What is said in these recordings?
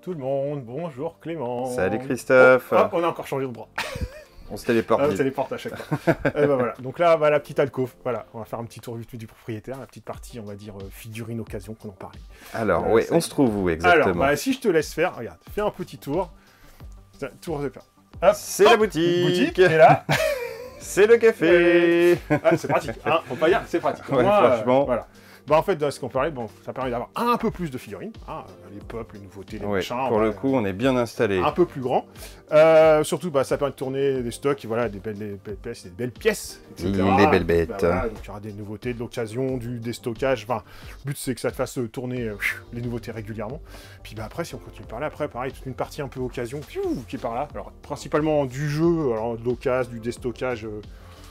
tout le monde, bonjour Clément. Salut Christophe. Oh, on a encore changé de bras. On se téléporte. On se téléporte à chaque fois. Et ben voilà. Donc là, la petite alcôve. Voilà, on va faire un petit tour du propriétaire, la petite partie, on va dire, figurine occasion qu'on en parlait. Alors, oui, on se trouve où exactement? Alors, si je te laisse faire, regarde, fais un petit tour. Tour de c'est la boutique. Et là, c'est le café. c'est pratique. Hein, faut pas dire, c'est pratique. Ouais, moi, franchement. Voilà. Bah, en fait, de ce qu'on parlait, bon, ça permet d'avoir un peu plus de figurines. Hein, les pop, les nouveautés, les machins. Pour le coup, on est bien installé. Un peu plus grand. Surtout, ça permet de tourner des stocks, voilà, des belles pièces, etc. Des belles bêtes. Bah, voilà, donc, il y aura des nouveautés, de l'occasion, du déstockage. Enfin, le but, c'est que ça te fasse tourner les nouveautés régulièrement. Puis bah, après, si on continue par là, après, pareil, toute une partie un peu occasion qui est par là. Alors, principalement du jeu, alors de l'occasion, du déstockage.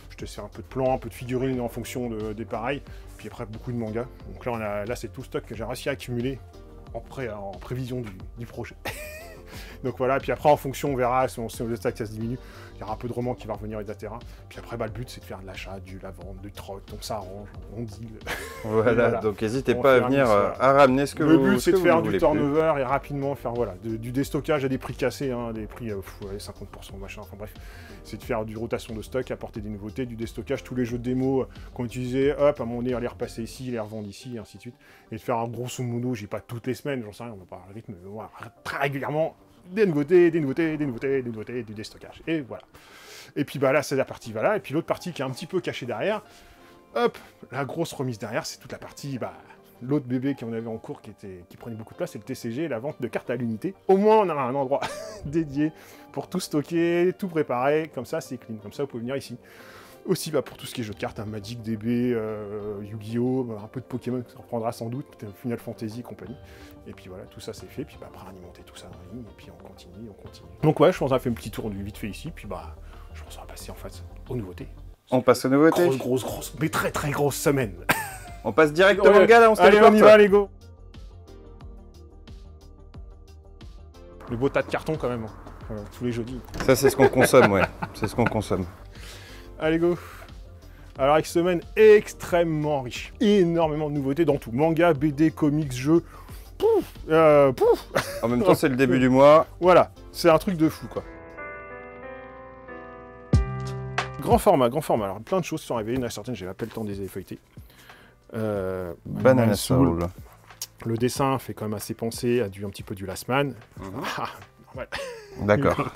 Je te sers un peu de plans, un peu de figurines en fonction des pareils. Puis après, beaucoup de mangas. Donc là, c'est tout stock que j'ai réussi à accumuler en prévision du projet. Donc voilà, puis après, en fonction, on verra si le stack ça se diminue. Il y aura un peu de romans qui va revenir, etc. Puis après, le but, c'est de faire de l'achat, la vente, du troc. Donc ça arrange, on deal. Voilà, donc n'hésitez pas à venir à ramener ce que le vous voulez. Le but, c'est de faire du turnover et rapidement faire du déstockage à des prix cassés, hein, des prix 50%, machin, enfin bref. C'est de faire du rotation de stock, apporter des nouveautés, du déstockage, tous les jeux de démo qu'on utilisait, hop, à un moment donné, les repasser ici, les revendre ici, et ainsi de suite. Et de faire un grosso modo, j'ai pas toutes les semaines, j'en sais rien, on va pas le rythme, mais voilà, très régulièrement, des nouveautés, du déstockage. Et voilà. Et puis bah là, c'est la partie, voilà. Et puis l'autre partie qui est un petit peu cachée derrière, hop, la grosse remise derrière, c'est toute la partie, l'autre bébé qu'on avait en cours qui prenait beaucoup de place, c'est le TCG, la vente de cartes à l'unité. Au moins, on a un endroit dédié pour tout stocker, tout préparer, comme ça, c'est clean. Comme ça, vous pouvez venir ici. Aussi, pour tout ce qui est jeu de cartes, Magic, DB, Yu-Gi-Oh!, un peu de Pokémon, ça reprendra sans doute, Final Fantasy et compagnie. Et puis voilà, tout ça c'est fait, puis après alimenter tout ça en ligne, et puis on continue. Donc ouais, je pense qu'on a fait un petit tour du vite fait ici, puis je pense qu'on va passer en fait aux nouveautés. On passe aux nouveautés. Grosse, mais très grosse semaine. On passe direct au manga là, on se téléporte. Allez, on y va, les go. Le beau tas de cartons quand même, hein. Tous les jeudis. Ça c'est ce qu'on consomme, ouais. C'est ce qu'on consomme. Allez, go. Alors, avec semaine extrêmement riche. Énormément de nouveautés dans tout. Manga, BD, comics, jeux. Pouf. En même temps, c'est le début du mois. Voilà, c'est un truc de fou, quoi. Grand format. Alors, plein de choses sont arrivées. Il y en a certaines, j'ai pas le temps de les effeuilleter. Banana Soul. Le dessin fait quand même assez penser à un petit peu du Last Man. Ouais. D'accord.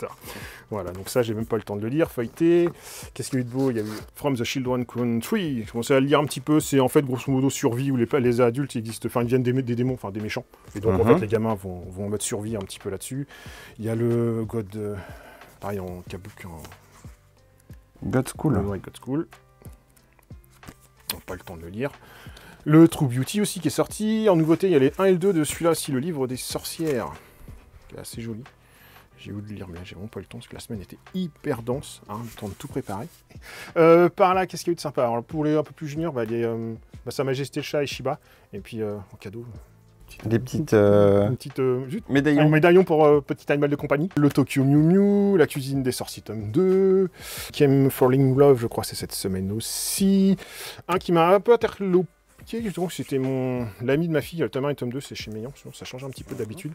Voilà, donc ça, j'ai même pas le temps de le lire, feuilleter. Qu'est-ce qu'il y a eu de beau? Il y a eu From the Children Country. Je commençais à le lire un petit peu. C'est en fait, grosso modo, survie où les adultes existent. Enfin, ils viennent des démons, enfin des méchants. Et donc, en fait, les gamins vont en mode survie un petit peu là-dessus. Il y a le God. Pareil, en kabuki. God School. Ouais, God School. On n'a pas le temps de le lire. Le True Beauty aussi qui est sorti. En nouveauté, il y a les 1 et le 2 de celui-là aussi, le livre des sorcières. Qui est assez joli. J'ai voulu le lire, mais j'ai vraiment pas eu le temps, parce que la semaine était hyper dense, hein, le temps de tout préparer. Par là, qu'est-ce qu'il y a eu de sympa? Alors, pour les un peu plus juniors, il y a Sa Majesté le Chat et Shiba, et puis en cadeau... Des petites... médaillons. Un médaillon pour petit animal de compagnie. Le Tokyo Mew Mew, La Cuisine des Sorciers tome 2, Came Falling Love, je crois c'est cette semaine aussi. Un qui m'a un peu interloqué, donc c'était l'ami de ma fille, le tome 1 et tome 2, c'est chez Meillan, sinon ça change un petit peu d'habitude.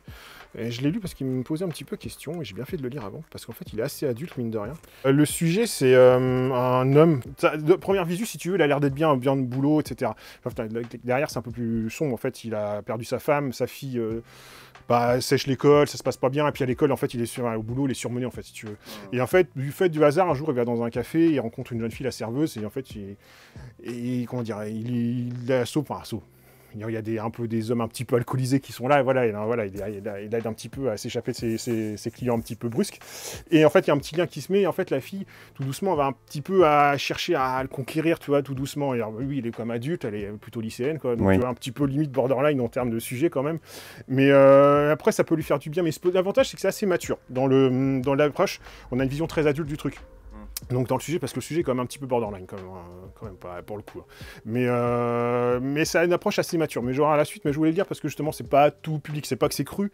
Et je l'ai lu parce qu'il me posait un petit peu question, et j'ai bien fait de le lire avant, parce qu'en fait il est assez adulte, mine de rien. Le sujet, c'est un homme, de première visu, si tu veux, il a l'air d'être bien de boulot, etc. Enfin, derrière, c'est un peu plus sombre, en fait, il a perdu sa femme, sa fille... sèche l'école, ça se passe pas bien, et puis à l'école, en fait, au boulot, il est surmené, en fait, si tu veux. Et en fait, du fait du hasard, un jour, il va dans un café, il rencontre une jeune fille, la serveuse, et en fait, il a assaut. Il y a un peu des hommes un petit peu alcoolisés qui sont là, et voilà, il aide un petit peu à s'échapper de ses clients un petit peu brusques. Et en fait, il y a un petit lien qui se met, et en fait, la fille, tout doucement, va un petit peu à chercher à le conquérir, tu vois, tout doucement. Et alors, lui, il est comme adulte, elle est plutôt lycéenne, quoi, donc un petit peu limite borderline en termes de sujet quand même. Mais après, ça peut lui faire du bien. Mais l'avantage, c'est que c'est assez mature. Dans l'approche, on a une vision très adulte du truc. Donc dans le sujet, parce que le sujet est quand même un petit peu borderline, quand même pas pour le coup. Mais ça a une approche assez mature. Mais genre à la suite, mais je voulais le dire parce que justement, c'est pas tout public, c'est pas que c'est cru,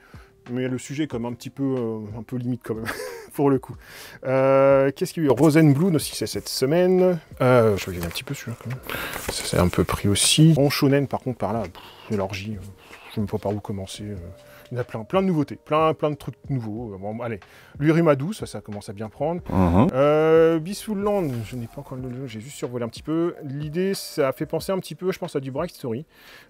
mais le sujet est comme un petit peu, un peu limite quand même, pour le coup. Qu'est-ce qu'il y a eu? Rosenblood aussi, c'est cette semaine. Je regarde un petit peu celui-là quand même. Ça s'est un peu pris aussi. En shonen, par contre, par là, l'orgie, je ne sais pas par où commencer. Il y en a plein de nouveautés, plein de trucs nouveaux. Bon, allez, l'Urimadou, ça commence à bien prendre. Peaceful Land, je n'ai pas encore le jeu, j'ai juste survolé un petit peu. L'idée, ça fait penser un petit peu, je pense, à du Bright Story.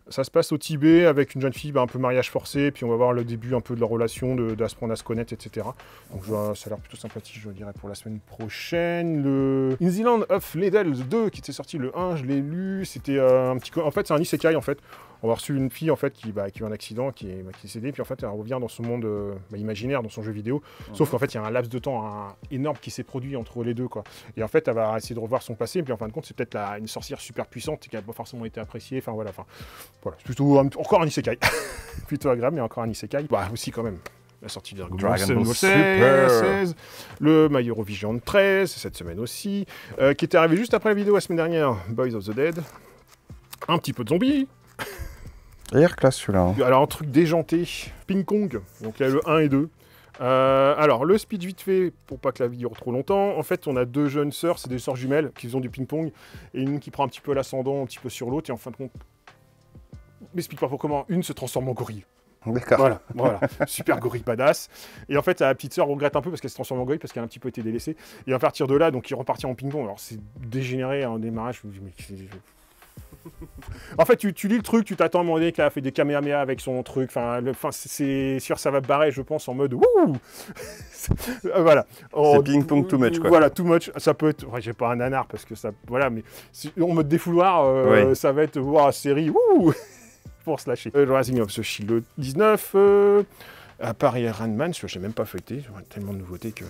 Ça se passe au Tibet avec une jeune fille, un peu mariage forcé, puis on va voir le début un peu de leur relation, d'apprendre à se connaître, etc. Donc ça a l'air plutôt sympathique, je dirais, pour la semaine prochaine. Le In the Land of Ledel 2, qui était sorti le 1, je l'ai lu. C'était un petit... En fait, c'est un isekai, en fait. On va reçu une fille en fait qui a eu un accident, qui est décédée, puis en fait elle revient dans son monde imaginaire, dans son jeu vidéo. Sauf qu'en fait il y a un laps de temps énorme qui s'est produit entre les deux, quoi. Et en fait elle va essayer de revoir son passé, puis en fin de compte c'est peut-être une sorcière super puissante qui n'a pas forcément été appréciée. Enfin voilà, c'est plutôt encore un isekai, plutôt agréable, mais encore un isekai. Bah aussi quand même. La sortie de Dragon Ball Super 16, le My Eurovision 13, cette semaine aussi, qui était arrivé juste après la vidéo la semaine dernière, Boys of the Dead. Un petit peu de zombies. Air classe celui-là. Alors un truc déjanté, Ping Pong, donc il y a le 1 et 2. Alors le speed vite fait, pour pas que la vie dure trop longtemps, en fait on a deux jeunes sœurs, c'est des sœurs jumelles qui font du ping-pong, et une qui prend un petit peu l'ascendant, un petit peu sur l'autre, et en fin de compte, m'explique pas comment, une se transforme en gorille. D'accord. Voilà, super gorille badass. Et en fait, la petite sœur regrette un peu parce qu'elle se transforme en gorille parce qu'elle a un petit peu été délaissée. Et à partir de là, donc il repartit en ping-pong. Alors c'est dégénéré en démarrage. En fait, tu lis le truc, tu t'attends à un moment donné qu'elle a fait des kamehameha avec son truc. C'est sûr, ça va barrer, je pense, en mode wouh. Voilà. C'est ping-pong too much, quoi. Voilà, too much. Ça peut être. J'ai pas un nanar parce que ça. Voilà, mais en mode défouloir, ça va être série wouh pour se lâcher. Rising of the Shield 19. À part Iron Man, je n'ai même pas feuilleté. J'aurais tellement de nouveautés que.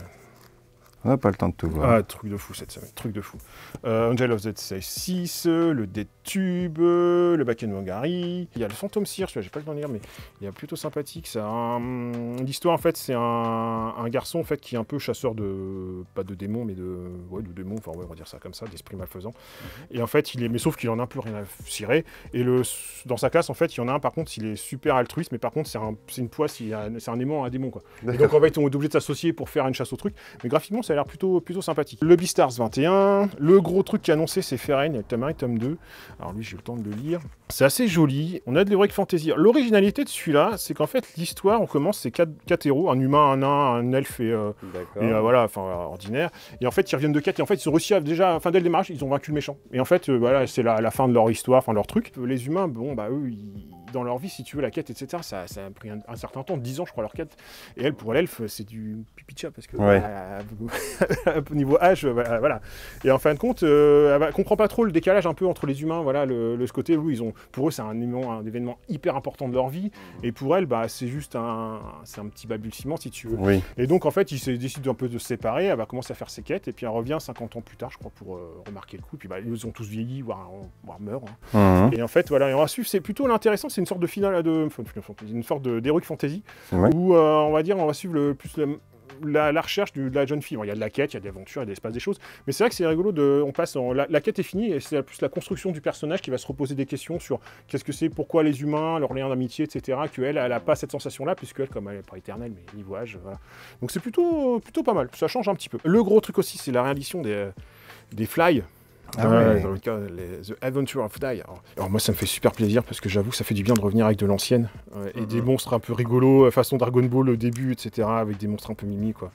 On n'a pas le temps de tout voir. Ah, truc de fou cette semaine, truc de fou. Angel of the 6, le Dead Tube, le Baken Wangari. Il y a le Phantom Seer, j'ai pas le temps de lire, mais il est plutôt sympathique. L'histoire, en fait, c'est un garçon en fait, qui est un peu chasseur de. Pas de démons, mais de démons, enfin, on va dire ça comme ça, d'esprits malfaisants. Et en fait, mais sauf qu'il en a un peu rien à cirer. Et dans sa classe, en fait, il y en a un, par contre, il est super altruiste, mais par contre, c'est une poisse, c'est un aimant, un démon, quoi. Et donc, en fait, on est obligé de s'associer pour faire une chasse au truc. Mais graphiquement, ça a l'air plutôt sympathique. Le Beastars 21, le gros truc qui est annoncé, c'est Ferenn, le tome 1 et tome 2. Alors lui, j'ai eu le temps de le lire. C'est assez joli. On a de l'heroic fantasy. L'originalité de celui-là, c'est qu'en fait, l'histoire, on commence, c'est quatre héros, un humain, un nain, un elfe et voilà, enfin ordinaire. Et en fait, ils reviennent de quête et en fait, ils ont réussi déjà, dès le démarrage, ils ont vaincu le méchant. Et en fait, voilà, c'est la fin de leur histoire, enfin leur truc. Les humains, bon, bah eux, dans leur vie, si tu veux, la quête, etc., ça a pris un certain temps, 10 ans, je crois, leur quête. Et elle, pour l'elfe, c'est du pipi de chat, parce que au niveau âge, voilà. Et en fin de compte, elle comprend pas trop le décalage un peu entre les humains, voilà, ce côté où pour eux, c'est un événement hyper important de leur vie, et pour elle, bah, c'est juste un petit balbutiement, si tu veux. Oui. Et donc, en fait, ils décident un peu de se séparer, elle va commencer à faire ses quêtes, et puis elle revient 50 ans plus tard, je crois, pour remarquer le coup, et puis bah, ils ont tous vieilli, voire meurent. Hein. Et en fait, voilà, et on va suivre, c'est plutôt l'intéressant, c'est une sorte de finale une sorte d'heroic fantasy, où on va suivre la recherche de la jeune fille. Bon, il y a de la quête, il y a des aventures, il y a des choses, mais c'est vrai que c'est rigolo la quête est finie et c'est plus la construction du personnage qui va se reposer des questions sur qu'est-ce que c'est, pourquoi les humains, leur lien d'amitié, etc., qu'elle a pas cette sensation-là, puisqu'elle, comme elle n'est pas éternelle, mais niveau âge, voilà. Donc c'est plutôt pas mal, ça change un petit peu. Le gros truc aussi, c'est la réédition des Fly. Dans le cas, The Adventure of Die. Alors moi, ça me fait super plaisir parce que j'avoue que ça fait du bien de revenir avec de l'ancienne et des monstres un peu rigolos, façon Dragon Ball au début, etc., avec des monstres un peu mimi, quoi.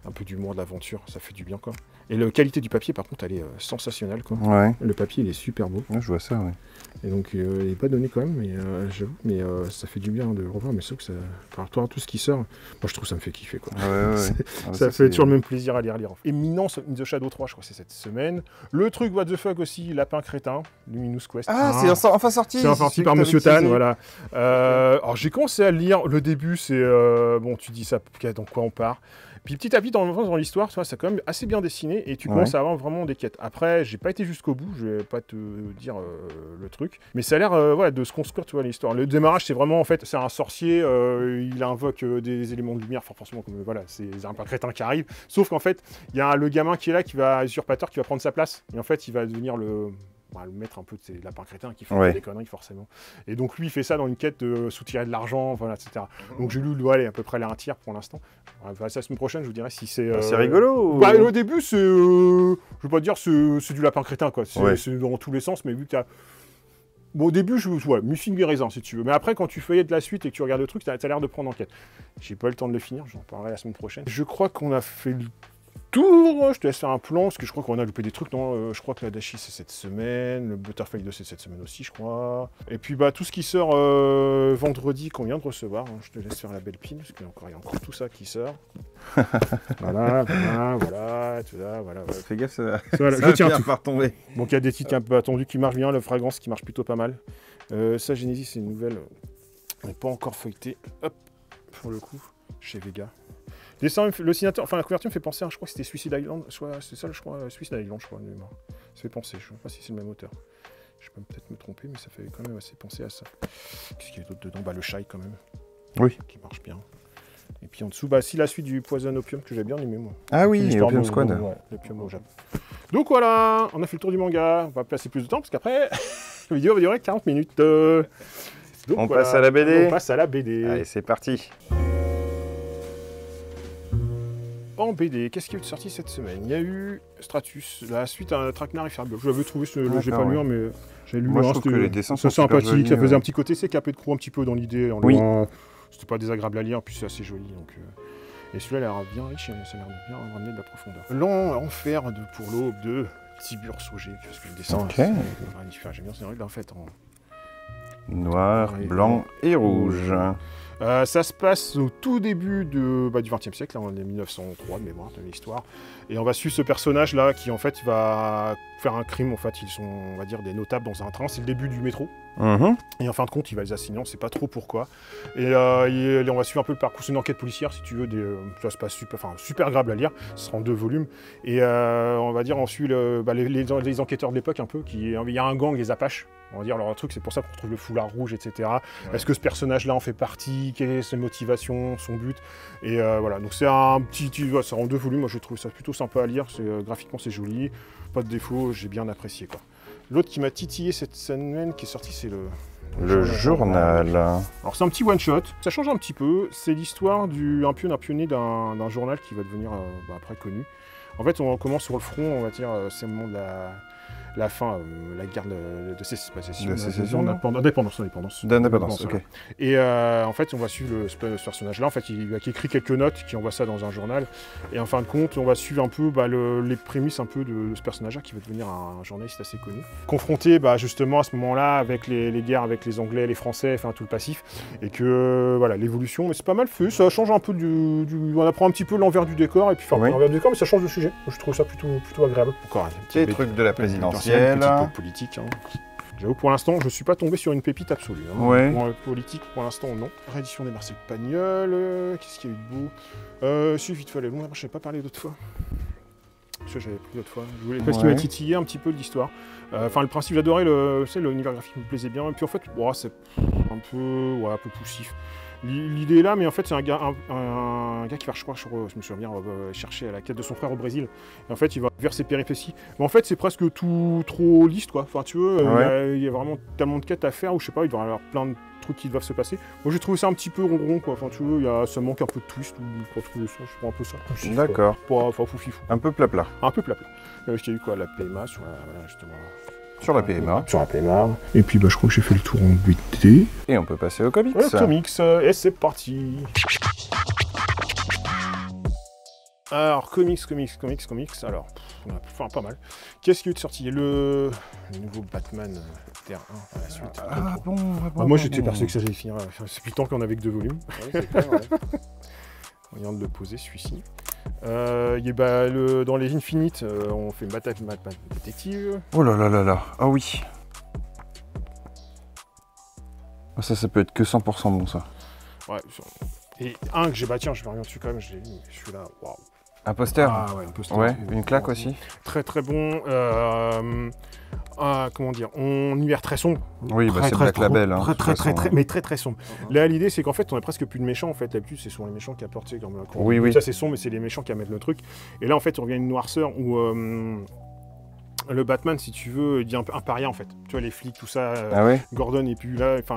Un peu d'humour, de l'aventure, ça fait du bien, quoi. Et la qualité du papier, par contre, elle est sensationnelle, quoi. Ouais. Le papier, il est super beau. Ouais, je vois ça, ouais. Et donc, il n'est pas donné quand même, mais j'avoue, mais ça fait du bien de le revoir. Mais sauf que par rapport à tout ce qui sort, moi je trouve que ça me fait kiffer, quoi. Ça fait toujours le même plaisir à lire. Éminence in the Shadow 3, je crois que c'est cette semaine. Le truc what the fuck aussi, Lapin Crétin, Luminous Quest. Ah, c'est enfin sorti. C'est enfin sorti par Monsieur Tan, voilà. Alors j'ai commencé à le lire. Le début, c'est bon, tu dis ça, dans quoi on part. Puis petit à petit, dans l'histoire, c'est quand même assez bien dessiné et tu commences à avoir vraiment des quêtes. Après, j'ai pas été jusqu'au bout, je vais pas te dire le truc, mais ça a l'air de se construire, tu vois, l'histoire. Le démarrage, c'est vraiment, en fait, c'est un sorcier, il invoque des éléments de lumière, forcément, comme voilà, c'est un crétin qui arrive. Sauf qu'en fait, il y a le gamin qui est là, usurpateur, qui va prendre sa place. Et en fait, il va devenir le maître un peu de ces lapins crétins qui font des conneries, forcément. Et donc lui, il fait ça dans une quête de soutirer de l'argent, voilà, etc. Donc j'ai lu à peu près un tiers pour l'instant. La semaine prochaine, je vous dirai si c'est... C'est rigolo ou... Au début, c'est... je veux pas dire c'est du lapin crétin, quoi. C'est dans tous les sens, mais vu que Bon, au début, Muffin raisin, si tu veux. Mais après, quand tu feuillettes la suite et que tu regardes le truc, t'as l'air de prendre enquête. J'ai pas eu le temps de le finir, j'en parlerai la semaine prochaine. Je crois qu'on a fait le tour. Je te laisse faire un plan, parce que je crois qu'on a loupé des trucs. Non, je crois que la Dashi, c'est cette semaine. Le Butterfly 2, c'est cette semaine aussi, je crois. Et puis, tout ce qui sort vendredi, qu'on vient de recevoir. Hein, je te laisse faire la belle pile, parce qu'il y a encore tout ça qui sort. voilà. Fais gaffe, ça voilà, va finir par tomber. Donc, il y a des titres un peu attendus qui marchent bien. Le Fragrance qui marche plutôt pas mal. Ça, Genesis, c'est une nouvelle. On n'est pas encore feuilleté. Hop, pour le coup, chez Vega. Le signateur, enfin la couverture me fait penser à, je crois que c'était Suicide Island, c'est ça, je crois, Suicide Island, je crois, de mémoire. Ça fait penser, je ne sais pas si c'est le même auteur. Je peux peut-être me tromper, mais ça fait quand même assez penser à ça. Qu'est-ce qu'il y a d'autre dedans? Le Shy quand même. Oui. Qui marche bien. Et puis en dessous, si la suite du Poison Opium que j'ai bien aimé, moi. Ah oui, Opium Squad. Ouais, l'Opium au Japon. Donc voilà, on a fait le tour du manga. On va passer plus de temps, parce qu'après, la vidéo va durer 40 minutes. Donc, on passe à la BD. On passe à la BD. Allez, c'est parti. En BD, qu'est-ce qui est sorti cette semaine? Il y a eu Stratus, la suite à un Traquenard et Ferble. Je l'avais trouvé, j'ai pas lu, mais j'ai lu. Moi, je trouve que les dessins sont super sympathiques, jolis, ça faisait un petit côté CKP de Crew un petit peu dans l'idée. Oui. C'était pas désagréable à lire, puis c'est assez joli. Donc, et celui-là, il a l'air bien riche, ça a l'air de bien ramener de la profondeur. L'enfer pour l'aube de Tibur Sauger, parce que le dessin, c'est magnifique. J'aime bien, c'est vrai, en fait, en noir, blanc et rouge. Ça se passe au tout début du XXe siècle, là, on est 1903 de mémoire de l'histoire, et on va suivre ce personnage-là qui en fait va faire un crime. En fait, ils sont, on va dire, des notables dans un train. C'est le début du métro. Et en fin de compte, il va les assigner, on ne sait pas trop pourquoi. Et on va suivre un peu le parcours, c'est une enquête policière, si tu veux. Ça se passe super agréable à lire. Ce sera en 2 volumes. Et on va dire, on suit les enquêteurs de l'époque un peu. Il y a un gang, les Apaches. On va dire leur truc, c'est pour ça qu'on retrouve le foulard rouge, etc. Ouais. Est-ce que ce personnage-là en fait partie? Quelle est ses motivations, son but? Et voilà, donc c'est un petit... c'est en 2 volumes, moi je trouve ça plutôt sympa à lire. Graphiquement c'est joli, pas de défaut, j'ai bien apprécié, quoi. L'autre qui m'a titillé cette semaine qui est sorti, c'est le journal. Alors c'est un petit one-shot, ça change un petit peu. C'est l'histoire d'un pionnier d'un journal qui va devenir après connu. En fait, on commence sur le front, on va dire, c'est le moment de la fin, la guerre de sécession, d'indépendance, ok. Et en fait, on va suivre ce personnage-là. En fait, il écrit quelques notes, qui envoie ça dans un journal. Et en fin de compte, on va suivre un peu les prémices un peu de ce personnage-là qui va devenir un journaliste assez connu. Confronté justement à ce moment-là avec les guerres avec les Anglais, les Français, enfin tout le passif. Et que voilà, l'évolution, mais c'est pas mal fait. Ça change un peu on apprend un petit peu l'envers du décor, et puis l'envers du décor, mais ça change de sujet. Je trouve ça plutôt agréable. Encore un petit truc de la présidentielle. Petit peu politique. J'avoue, pour l'instant, je ne suis pas tombé sur une pépite absolue. Ouais. Politique, pour l'instant, non. Réédition des Marseille Pagnol. Qu'est-ce qu'il y a eu de beau? Si, vite fait, je ne sais pas parler d'autres fois. Parce que j'avais pris d'autres fois. Parce qu'il m'a titillé un petit peu de l'histoire. Enfin, le principe, j'adorais l'univers graphique me plaisait bien. Et puis en fait, c'est un peu poussif. L'idée est là, mais en fait, c'est un gars qui va, je me souviens bien, chercher à la quête de son frère au Brésil. Et en fait, il va vers ses péripéties. Mais en fait, c'est presque tout trop lisse, quoi. Enfin, tu veux, il y a vraiment tellement de quêtes à faire où, je sais pas, il doit y avoir plein de trucs qui doivent se passer. Moi, j'ai trouvé ça un petit peu rond, quoi. Enfin, tu veux, ça manque un peu de twist, ou pas trouver ça, je prends un peu ça. D'accord. Pas foufifou. Un peu plat-plat. Un peu plat-plat. Il y a eu quoi, la PMA sur justement. Sur la PMA. Sur la PMA. Et puis je crois que j'ai fait le tour en BD. Et on peut passer aux comics. Comics, et c'est parti. Alors, comics. Alors, pas mal. Qu'est-ce qui est sorti? Le nouveau Batman Terre 1 à la suite. Moi, j'étais persuadé que ça allait finir. C'est plus le temps qu'on avait que 2 volumes. Ouais, c'est clair, ouais. On vient de le poser, celui-ci. Dans les Infinites, on fait une bataille détective. Oh là là là là, ah oui. Ça peut être que 100% bon, ça. Ouais, et un que j'ai, je vais revenir dessus quand même, je l'ai lu, mais celui-là, waouh. Un poster? Ah ouais, un poster. Ouais, une claque aussi. Très très bon. Comment dire, univers très sombre. Oui, c'est Black Label. Très sombre. Là, l'idée, c'est qu'en fait, on a presque plus de méchants. En fait, d'habitude, c'est souvent les méchants qui apportent. Oui. Ça, c'est sombre, mais c'est les méchants qui amènent le truc. Et là, en fait, on revient à une noirceur où Le Batman, si tu veux, il dit un paria en fait. Tu vois, les flics, tout ça, Ah ouais? Gordon et puis là, enfin,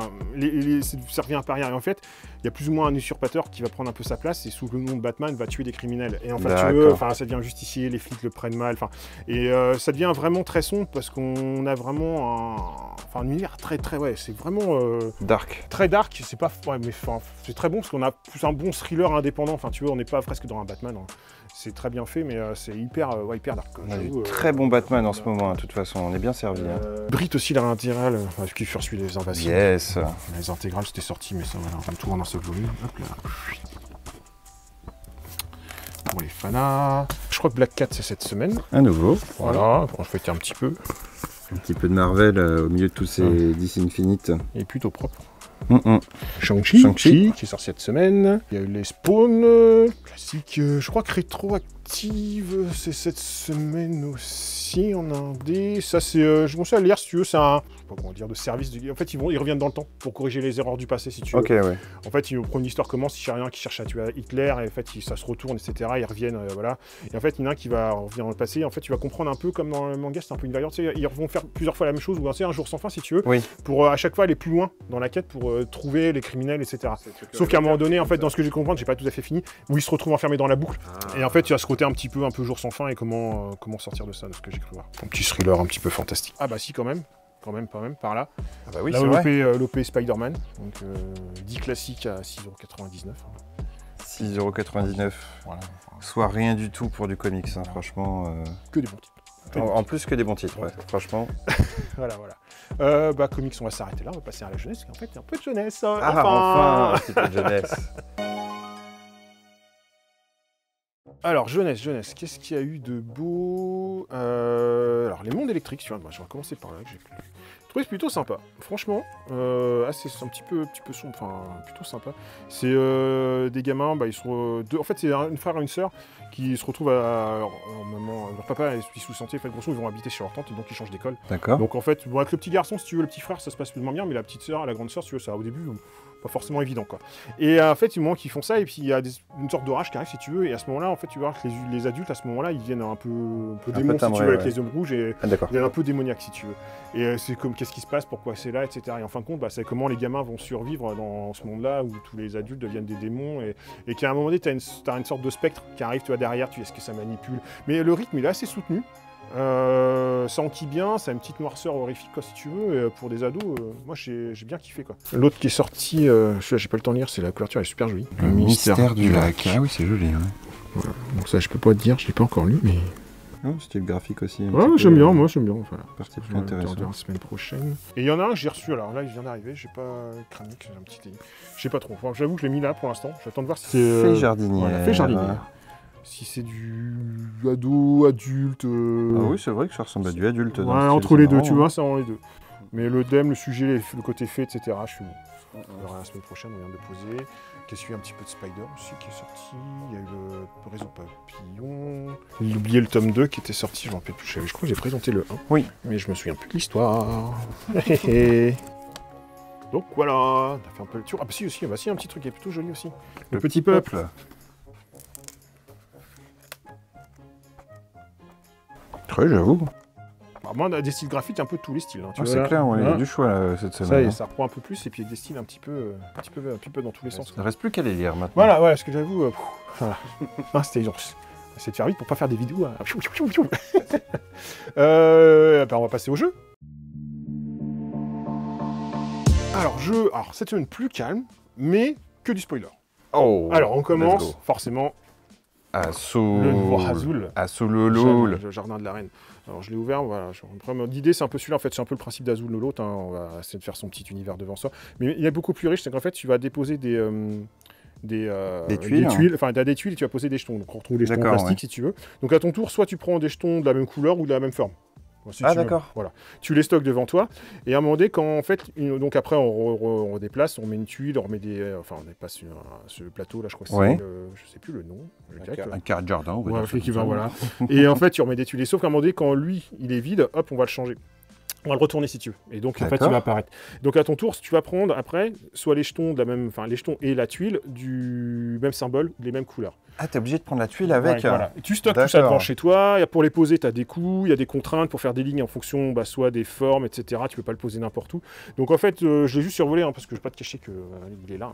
ça revient un paria. Et en fait, il y a plus ou moins un usurpateur qui va prendre un peu sa place et sous le nom de Batman va tuer des criminels. Et en fait, tu veux, ça devient justicier, les flics le prennent mal. Et ça devient vraiment très sombre parce qu'on a vraiment un univers ouais, c'est vraiment dark. Très dark. C'est pas, ouais, mais c'est très bon parce qu'on a plus un bon thriller indépendant. Enfin, tu vois, on n'est pas presque dans un Batman. Hein. C'est très bien fait, mais c'est hyper dark. On a du très bon Batman en ce moment, de toute façon, on est bien servi. Brit aussi, la intégrale, qui fut celui des invasions. Yes. Les intégrales, c'était sorti, mais ça, voilà, on va tout en un seul volume. Hop là. Pour les fanas. Je crois que Black Cat, c'est cette semaine. Un nouveau. Voilà, on va feuilleter un petit peu. Un petit peu de Marvel au milieu de tous ces DC Infinite. Il est plutôt propre. Shang-Chi qui est sorti cette semaine. Il y a eu les Spawn, classique. Je crois que Rétroactive, c'est cette semaine aussi en indé. Ça, c'est. Je conseille à lire si tu veux. C'est un. Je sais pas comment dire, de service. En fait, ils reviennent dans le temps pour corriger les erreurs du passé si tu veux. Ok, ouais. En fait, une histoire commence, il y a rien qui cherche à tuer Hitler, et en fait, ça se retourne, etc. Ils reviennent, voilà. Et en fait, il y en a un qui va revenir dans le passé. Et en fait, tu vas comprendre un peu comme dans le manga, c'est un peu une variante. Tu sais, ils vont faire plusieurs fois la même chose, ou un jour sans fin, si tu veux, pour à chaque fois aller plus loin dans la quête pour trouver les criminels, etc. Sauf qu'à un moment donné, en fait, dans ce que j'ai compris, j'ai pas tout à fait fini, où ils se retrouvent enfermés dans la boucle. Et en fait, tu as ce côté un peu jour sans fin et comment sortir de ça, de ce que j'ai cru voir. Un petit thriller un petit peu fantastique. Ah bah si, quand même, par là. Ah bah oui, là, c'est l'OP Spider-Man, donc 10 classiques à 6,99 €. 6,99 €. Voilà. Soit rien du tout pour du comics, hein, franchement. Que des bons titres. En plus que des bons titres, ouais, franchement. Voilà. Comics, on va s'arrêter là, on va passer à la jeunesse, en fait, il y a un peu de jeunesse. Enfin, un petit peu de jeunesse. Alors, jeunesse, qu'est-ce qu'il y a eu de beau alors, les mondes électriques, tu vois, je vais commencer par là, que j'ai trouvé plutôt sympa. Franchement, c'est un petit peu sombre, enfin, plutôt sympa. C'est des gamins, ils sont deux. En fait, c'est un frère et une sœur qui se retrouvent leur papa est sous santé, en fait, grosso, ils vont habiter chez leur tante, et donc ils changent d'école. D'accord. Donc, en fait, avec le petit garçon, si tu veux, le petit frère, ça se passe plus ou moins bien, mais la petite sœur, la grande sœur, si tu veux, ça, au début, pas forcément évident, quoi. Et en fait, du moment qu'ils font ça, et puis il y a une sorte d'orage qui arrive, si tu veux, et à ce moment-là, en fait, tu vois que les adultes, à ce moment-là, ils viennent un peu démons, si tu veux, avec les yeux rouges, et ils viennent un peu démoniaques, si tu veux. Et c'est comme, qu'est-ce qui se passe, pourquoi c'est là, etc. Et en fin de compte, c'est comment les gamins vont survivre dans ce monde-là, où tous les adultes deviennent des démons, et qu'à un moment donné, t'as une sorte de spectre qui arrive, tu vois, derrière, est-ce que ça manipule. Mais le rythme, il est assez soutenu. Ça enquille bien, ça a une petite noirceur horrifique, quoi, si tu veux, et pour des ados, moi j'ai bien kiffé, quoi. L'autre qui est sorti, celui-là j'ai pas le temps de lire, c'est la couverture, elle est super jolie. Le mystère du lac. Ah oui, c'est joli. Ouais. Voilà. Donc ça je peux pas te dire, je l'ai pas encore lu, mais... Oh, style graphique aussi. Ouais, j'aime bien, moi j'aime bien. Voilà. Partie plus intéressante. La semaine prochaine. Et il y en a un que j'ai reçu, alors là il vient d'arriver, j'ai pas cramé, j'ai un petit... Je sais pas trop, enfin, j'avoue que je l'ai mis là pour l'instant, j'attends de voir si c'est... Fée jardinière. Voilà, Fée jardinière. Si c'est du ado, adulte... Ah oui, c'est vrai que ça ressemble à du adulte. Ouais, entre les deux, tu vois, ça rend les deux. Mais le thème, le sujet, le côté fait, etc., je suis bon. On verra la semaine prochaine, on vient de poser. Qu'est-ce qu'il y a un petit peu de Spider aussi qui est sorti. Il y a eu le Réseau Papillon. J'ai oublié le tome 2 qui était sorti, je m'en rappelle plus. Je crois que j'ai présenté le 1. Oui. Mais je me souviens plus de l'histoire. Donc voilà, on a fait un peu le tour. Ah bah si aussi, un petit truc qui est plutôt joli aussi. Le Petit Peuple. Ouais, j'avoue. Bah, moi, on a des styles graphiques un peu de tous les styles. Hein, c'est clair, il y a du choix là, cette semaine. Ça reprend un peu plus et puis des styles un petit peu dans tous les sens. Il ne reste plus qu'à les lire maintenant. Voilà, ouais, parce que j'avoue, voilà. C'était genre, essayer de faire vite pour pas faire des vidéos. On va passer au jeu. Alors cette semaine plus calme, mais que du spoiler. Oh. Alors on commence forcément. Azul. Le jardin de la reine. Alors je l'ai ouvert, voilà. L'idée c'est un peu celui-là, en fait, c'est un peu le principe d'Azul Lolo, hein, on va essayer de faire son petit univers devant soi. Mais il est beaucoup plus riche, c'est qu'en fait tu vas déposer des tuiles, enfin t'as des tuiles et tu vas poser des jetons. Donc on retrouve des jetons en plastique si tu veux. Donc à ton tour, soit tu prends des jetons de la même couleur ou de la même forme. Si d'accord. Voilà. Tu les stockes devant toi et à un moment donné, quand en fait, donc après on redéplace, on met une tuile, on remet des, on dépasse ce plateau là, je crois que c'est, je sais plus le nom. Un carré de jardin. Voilà. Et en fait, tu remets des tuiles. Sauf qu'à un moment donné, quand lui il est vide, hop, on va le changer. On va le retourner si tu veux. Et donc, en fait, il va apparaître. Donc, à ton tour, si tu vas prendre après, soit les jetons de la même, enfin, les jetons et la tuile du même symbole, des mêmes couleurs. Ah, t'es obligé de prendre la tuile avec. Ouais, voilà. Et tu stockes tout ça devant chez toi. Et pour les poser, tu as des coups, il y a des contraintes pour faire des lignes en fonction, soit des formes, etc. Tu peux pas le poser n'importe où. Donc, en fait, je l'ai juste survolé, parce que je vais pas te cacher que il est là.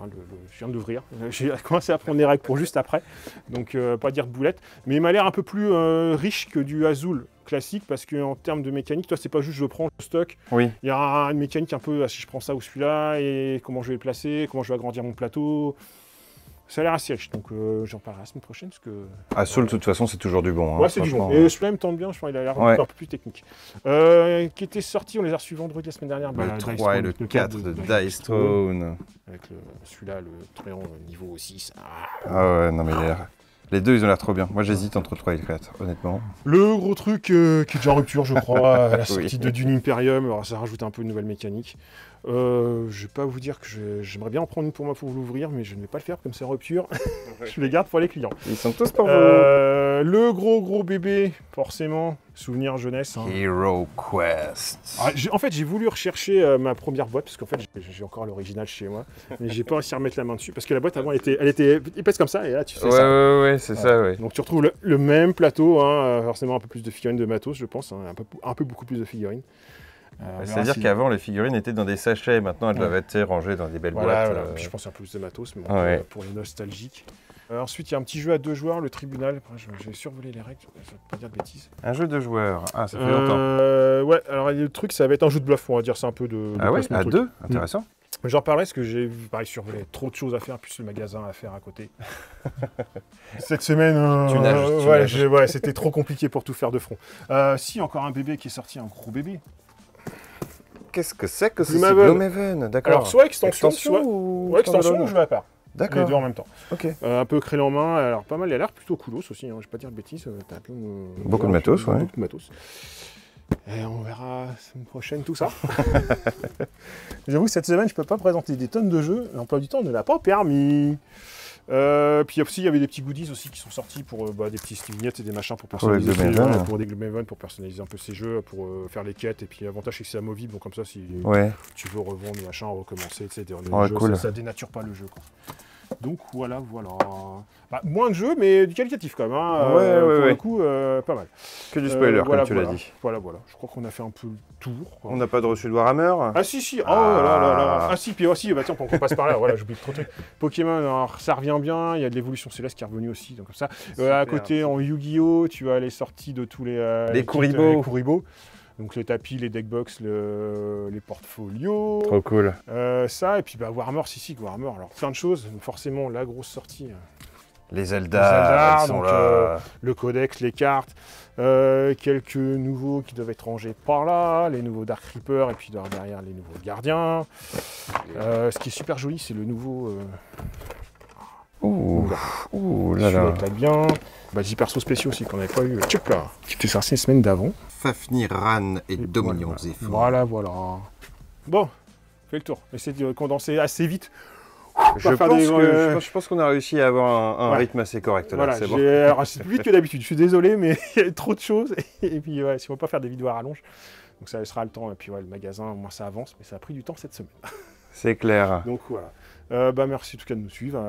Je viens d'ouvrir. J'ai commencé à prendre les règles pour juste après. Donc, pas dire de boulette. Mais il m'a l'air un peu plus riche que du Azul classique, parce qu'en termes de mécanique, toi, c'est pas juste je prends le stock. Oui. Il y a une mécanique un peu, si je prends ça ou celui-là, et comment je vais le placer, comment je vais agrandir mon plateau. Ça a l'air assez riche, donc j'en parlerai la semaine prochaine. Parce que, Azul, de toute façon, c'est toujours du bon. Hein, ouais, c'est du bon. Et celui-là me tente bien, je pense qu'il a l'air un peu plus technique. Qui était sorti, on les a reçus vendredi la semaine dernière. Le 3 et le 4 de Dice Throne. Avec celui-là, le Tréant niveau 6. Ah ouais, non mais les deux, ils ont l'air trop bien. Moi, j'hésite entre le 3 et le 4, honnêtement. Le gros truc qui est déjà en rupture, je crois, à la sortie de Dune Imperium. Alors, ça rajoute un peu de nouvelle mécanique. Je vais pas vous dire que j'aimerais bien en prendre une pour moi pour l'ouvrir, mais je ne vais pas le faire comme c'est en rupture. Je les garde pour les clients. Ils sont tous pour vous. Le gros bébé, forcément, souvenir jeunesse. Hein. Hero Quest. En fait, j'ai voulu rechercher ma première boîte, parce qu'en fait, j'ai encore l'original chez moi, mais j'ai pas réussi à remettre la main dessus, parce que la boîte avant, elle était épaisse comme ça, et là, tu fais ça. Ouais, c'est ça, ouais. Donc, tu retrouves le même plateau, hein, forcément un peu plus de figurines de matos, je pense, hein, un peu beaucoup plus de figurines. C'est-à-dire qu'avant, les figurines étaient dans des sachets, maintenant elles doivent être rangées dans des belles boîtes. Voilà. Puis je pense un peu plus de matos, mais bon, pour les nostalgiques. Ensuite, il y a un petit jeu à 2 joueurs, le tribunal. J'ai survolé les règles, je ne vais pas dire de bêtises. Un jeu de joueurs, ça fait longtemps. Ouais, alors le truc, ça va être un jeu de bluff, on va dire, c'est un peu de ah ouais, à 2, intéressant. J'en parlerai parce que j'ai survolé trop de choses à faire, plus le magasin à faire à côté. Cette semaine, c'était trop compliqué pour tout faire de front. Si, encore un bébé qui est sorti, un gros bébé. Qu'est-ce que c'est que ce Gloomhaven? D'accord. Alors, soit extension ou jeu à part. D'accord. Les deux en même temps. Ok. Un peu clé en main, alors pas mal, il a l'air plutôt coolos aussi, hein, je vais pas dire de bêtises. Beaucoup de matos, ouais. Beaucoup de matos. Et on verra la semaine prochaine tout ça. J'avoue, cette semaine, je peux pas présenter des tonnes de jeux, l'emploi du temps ne l'a pas permis. Puis aussi, il y avait des petits goodies aussi qui sont sortis pour des petits vignettes et des machins pour personnaliser pour des Gloomhaven, pour personnaliser un peu ces jeux, pour faire les quêtes. Et puis l'avantage c'est que c'est amovible, donc comme ça si tu veux revendre machin, recommencer, etc. Cool. Ça dénature pas le jeu, quoi. Donc voilà. Moins de jeux, mais du qualitatif quand même. Hein. Pour le coup, pas mal. Que du spoiler, comme tu l'as dit. Voilà. Je crois qu'on a fait un peu le tour. Quoi. On n'a pas de reçu de Warhammer. Ah si. Oh là. Ah si, puis aussi, tiens, on passe par là. Voilà, j'oublie trop de trucs. Pokémon, alors ça revient bien. Il y a de l'évolution céleste qui est revenue aussi. Donc comme ça. À côté, en Yu-Gi-Oh, tu as les sorties de tous les Kuribo. Donc les tapis, les deckbox, les portfolios. Trop cool. Ça, et puis Warhammer, Warhammer. Alors plein de choses, forcément la grosse sortie. Les Eldar, ils sont donc, là. Le codex, les cartes, quelques nouveaux qui doivent être rangés par là, les nouveaux Dark Reaper, et puis derrière les nouveaux gardiens. Ce qui est super joli, c'est le nouveau... Ouh là là. Celui-là bien. Des persos spéciaux aussi qu'on n'avait pas eu. Tchoup là, qui était sorti la semaine d'avant. Fafnir, Ran et Dominion Zephyr. Voilà. Bon, fait le tour. Essayez de condenser assez vite. Je pense qu'on a réussi à avoir un rythme assez correct là. Voilà, c'est bon. Alors, c'est plus vite que d'habitude. Je suis désolé, mais il y a trop de choses. Et puis, si on ne va pas faire des vidéos à rallonge, donc ça laissera le temps. Et puis, le magasin, au moins ça avance, mais ça a pris du temps cette semaine. C'est clair. Donc voilà. Merci en tout cas de nous suivre.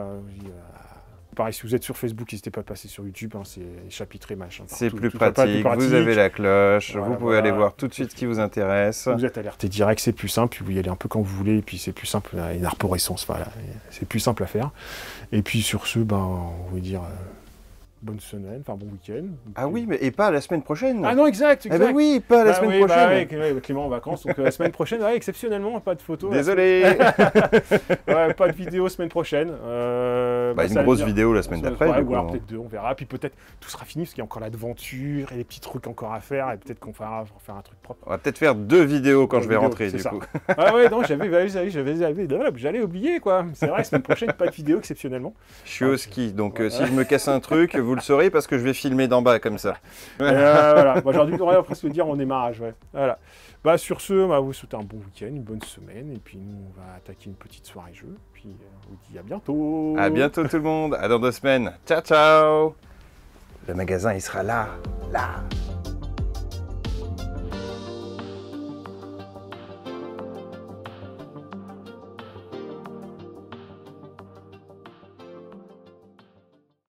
Pareil, si vous êtes sur Facebook, n'hésitez pas à passer sur YouTube, hein, c'est chapitré, machin. C'est plus pratique, vous avez la cloche, vous pouvez aller voir tout de suite ce qui vous intéresse. Vous êtes alerté direct, c'est plus simple, puis vous y allez un peu quand vous voulez, et puis c'est plus simple, une arborescence, voilà, c'est plus simple à faire. Et puis sur ce, on va dire bonne semaine, bon week-end. Ah oui, mais et pas la semaine prochaine. Ah non, exact. Eh ben oui, pas la semaine prochaine. Clément en vacances, donc la semaine prochaine, exceptionnellement, pas de photos. Désolé. Pas de vidéo semaine prochaine. Une grosse vidéo la semaine d'après. Ou alors peut-être 2, on verra. Puis peut-être tout sera fini parce qu'il y a encore l'aventure et les petits trucs encore à faire et peut-être qu'on fera faire un truc propre. On va peut-être faire 2 vidéos quand je vais rentrer du coup. Non, j'allais oublier quoi. C'est vrai, semaine prochaine, pas de vidéo exceptionnellement. Je suis au ski, donc si je me casse un truc, vous le saurez parce que je vais filmer d'en bas comme ça. Aujourd'hui, on va presque dire en démarrage. Voilà. Sur ce, on va vous souhaiter un bon week-end, une bonne semaine, et puis nous, on va attaquer une petite soirée jeu. Puis on vous dit à bientôt. À bientôt tout le monde, à dans 2 semaines. Ciao, ciao. Le magasin, il sera là.